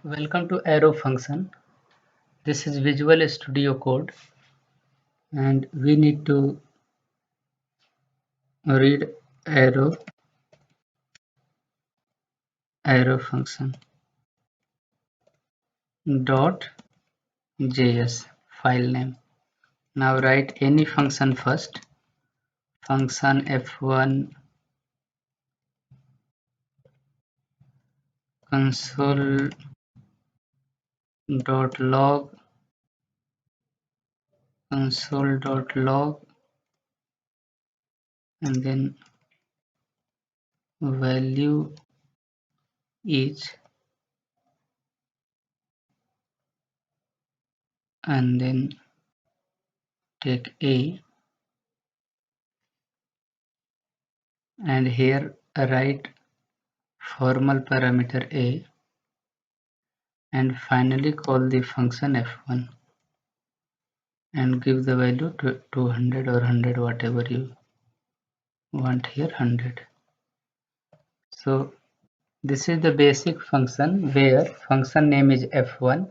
Welcome to Arrow function. This is Visual Studio Code and we need to read arrow function dot js file name. Now write any function first. Function f1 console.log console.log and then value is and then take a and here write formal parameter a and finally call the function f1 and give the value to 200 or 100 whatever you want here 100. So this is the basic function where function name is f1,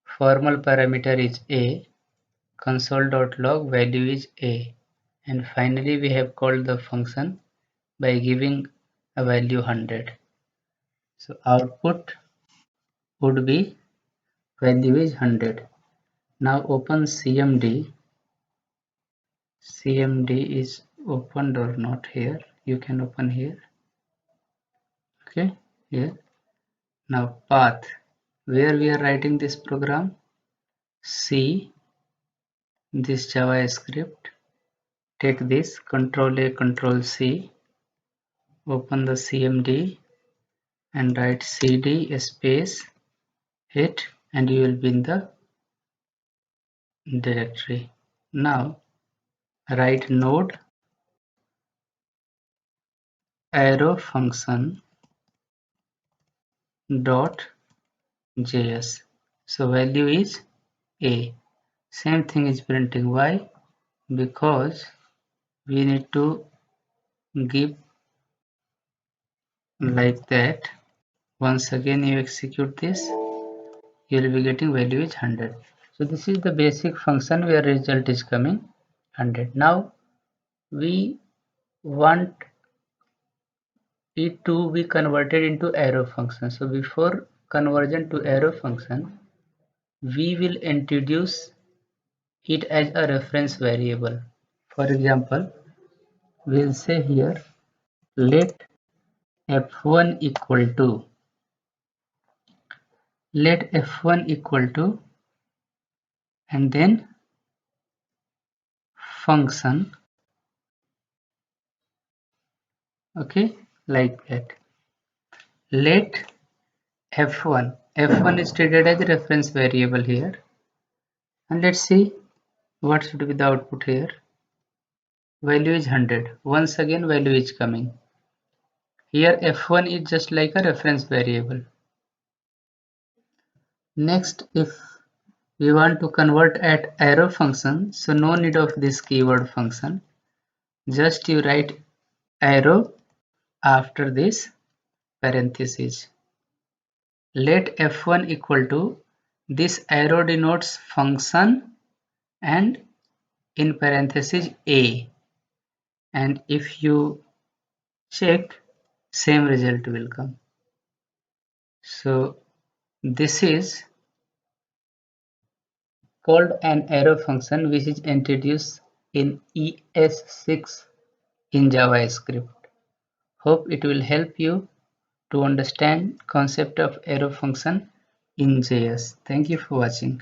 formal parameter is a, console.log value is a, and finally we have called the function by giving a value 100. So output would be value is 100. Now open cmd. Cmd is opened or not here. You can open here. Okay, here. Now path, where we are writing this program, C, this JavaScript, take this Control A, Control C, open the CMD and write CD space hit and you will be in the directory. Now write node arrow function dot js. So value is a. Same thing is printing. Why? Because we need to give like that. Once again you execute this, you will be getting value is 100. So this is the basic function where result is coming 100. Now we want it to be converted into arrow function. So before conversion to arrow function, we will introduce it as a reference variable. For example, we'll say here let f1 equal to and then function, okay, like that. Let f1 is treated as a reference variable here, and let's see what should be the output here. Value is 100. Once again value is coming. Here f1 is just like a reference variable. Next, if we want to convert at arrow function, so no need of this keyword function. Just you write arrow after this parenthesis. Let f1 equal to, this arrow denotes function and in parenthesis a, and if you check, same result will come. So this is called an arrow function which is introduced in ES6 in JavaScript. Hope it will help you to understand concept of arrow function in JS. Thank you for watching.